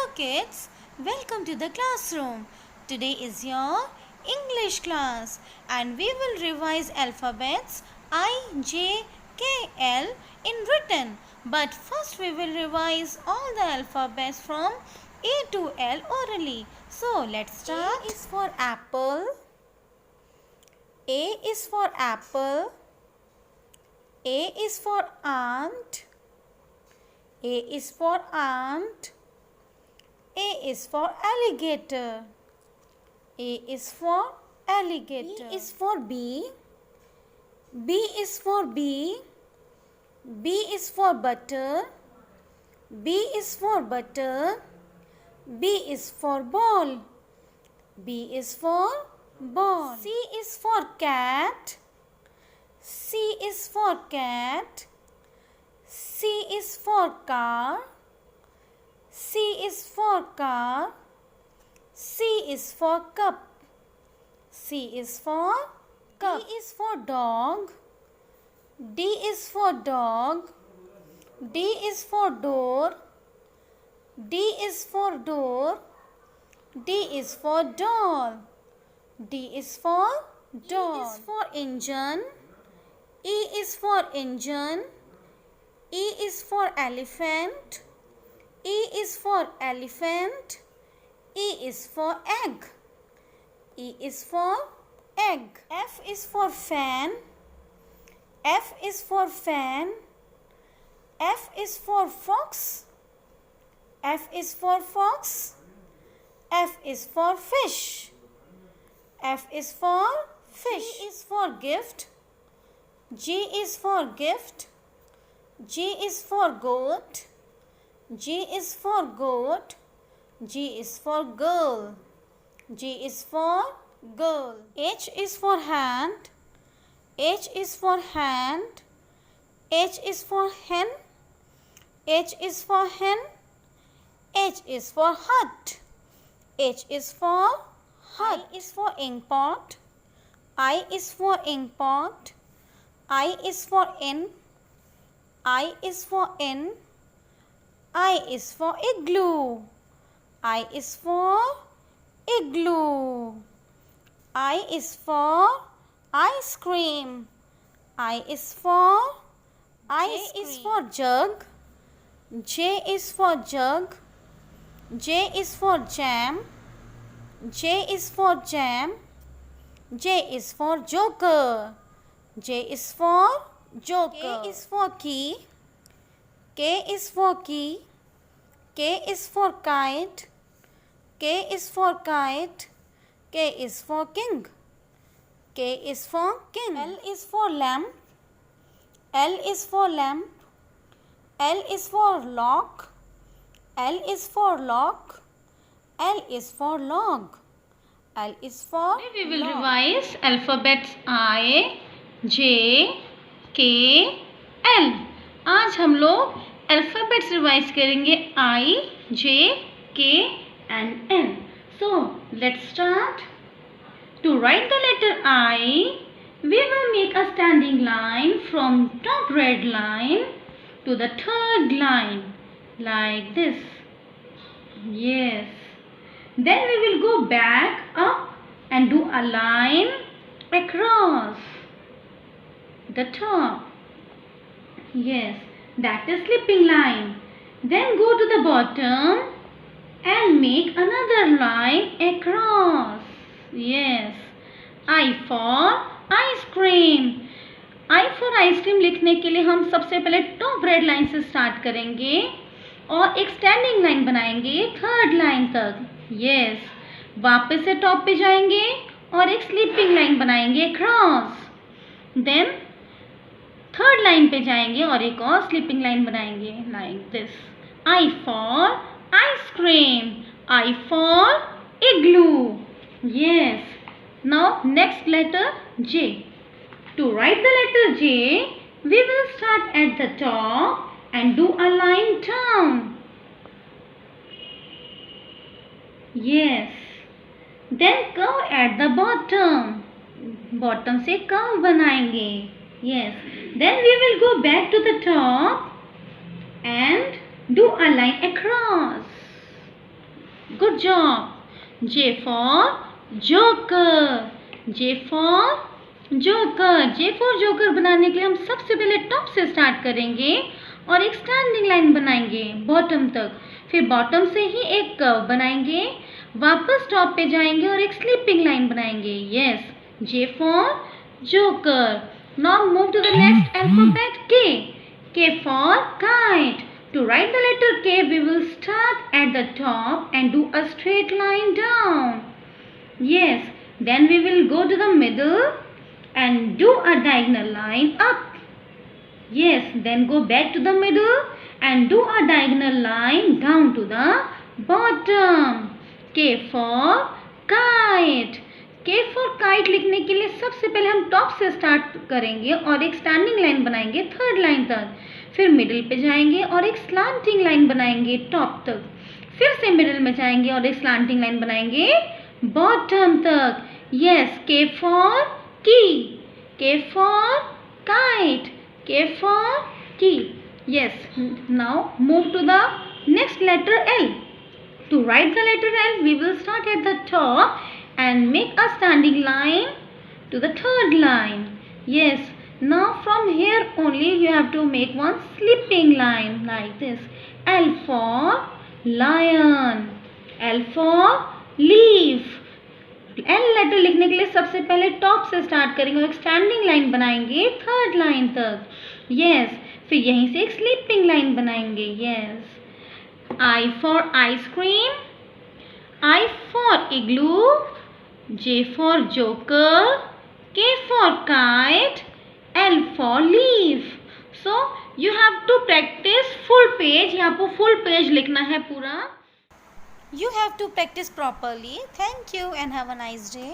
Hello kids, welcome to the classroom. Today is your English class and we will revise alphabets I, J, K, L in written. But first we will revise all the alphabets from A to L orally. So let's start. A is for apple. A is for apple. A is for ant. A is for ant. A is for alligator. A is for alligator. B is for bee. B is for bee. B is for butter. B is for butter. B is for ball. B is for ball. C is for cat. C is for cat. C is for car. C is for car. C is for cup. C is for cup. D is for dog. D is for dog. D is for door. D is for door. D is for doll. D is for doll. E is for engine. E is for engine. E is for elephant. E is for elephant. E is for egg. E is for egg. F is for fan. F is for fan. F is for fox. F is for fox. F is for fish. F is for fish. G is for gift. G is for gift. G is for goat. G is for goat. G is for girl. G is for girl. H is for hand. H is for hand. H is for hen. H is for hen. H is for hut. H is for hut. I is for ink pot. I is for ink pot. I is for in. I is for in. I is for igloo. I is for igloo. I is for ice cream. I is for ice cream. J is for jug. J is for jug. J is for jam. J is for jam. J is for joker. J is for joker. K is for key. K is for key. K is for kite. K is for kite. K is for king. K is for king. L is for lamp. L is for lamp. L is for lock. L is for lock. L is for log. L is for Today we will revise alphabets I, J, K, L. आज हम लोग alphabets revise करेंगे I, J, K and L. So let's start. To write the letter I, we will make a standing line from top red line to the third line like this. Yes. Then we will go back up and do a line across the top. Yes, that is slipping line. Then go to the bottom and make another line across. Yes. I for ice cream. I for ice cream लिखने के लिए हम सबसे पहले top red line से start करेंगे और एक स्टैंडिंग लाइन बनाएंगे थर्ड लाइन तक. यस. वापस से टॉप पे जाएंगे और एक स्लीपिंग लाइन बनाएंगे क्रॉस. देन थर्ड लाइन पे जाएंगे और एक और स्लीपिंग लाइन बनाएंगे like this. I for ice cream. I for igloo. Yes. Now next letter J. To write the letter J, we will start at the top and do a line down. Yes. Then curve at the bottom. Bottom से curve बनाएंगे. Yes. Then we will go back to the top and do a line across. Good job. J for joker. J for joker. J for joker बनाने के लिए हम सबसे पहले top से start करेंगे और एक स्टैंडिंग लाइन बनाएंगे बॉटम तक. फिर बॉटम से ही एक कर्व बनाएंगे, वापस टॉप पे जाएंगे और एक स्लीपिंग लाइन बनाएंगे. Yes. J for joker. Now move to the next alphabet K. K for kite. To write the letter K, we will start at the top and do a straight line down. Yes, then we will go to the middle and do a diagonal line up. Yes, then go back to the middle and do a diagonal line down to the bottom. K for kite. K for kite लिखने के लिए सबसे पहले हम top से start करेंगे और एक स्टैंडिंग लाइन बनाएंगे थर्ड लाइन तक. फिर मिडिल पे जाएंगे और एक स्लांटिंग लाइन बनाएंगे टॉप तक. फिर से मिडिल में जाएंगे और एक स्लांटिंग लाइन बनाएंगे बॉटम तक. Yes. K for key. K for kite. K for key. Yes. Now move to the next letter L. To write the letter L, we will start at the top and make a standing line to the third line. Yes. Now from here only you have to make one slipping line like this. L for lion. L for leaf. L letter लिखने के लिए सबसे पहले top से start करेंगे और एक standing line बनाएंगे थर्ड लाइन तक. यस. फिर यहीं से एक स्लीपिंग लाइन बनाएंगे. Yes. I for ice cream. I for igloo. J for joker. K for kite. L for leaf. So you have to practice full page. यहाँ पर full page लिखना है पूरा. You have to practice properly. Thank you and have a nice day.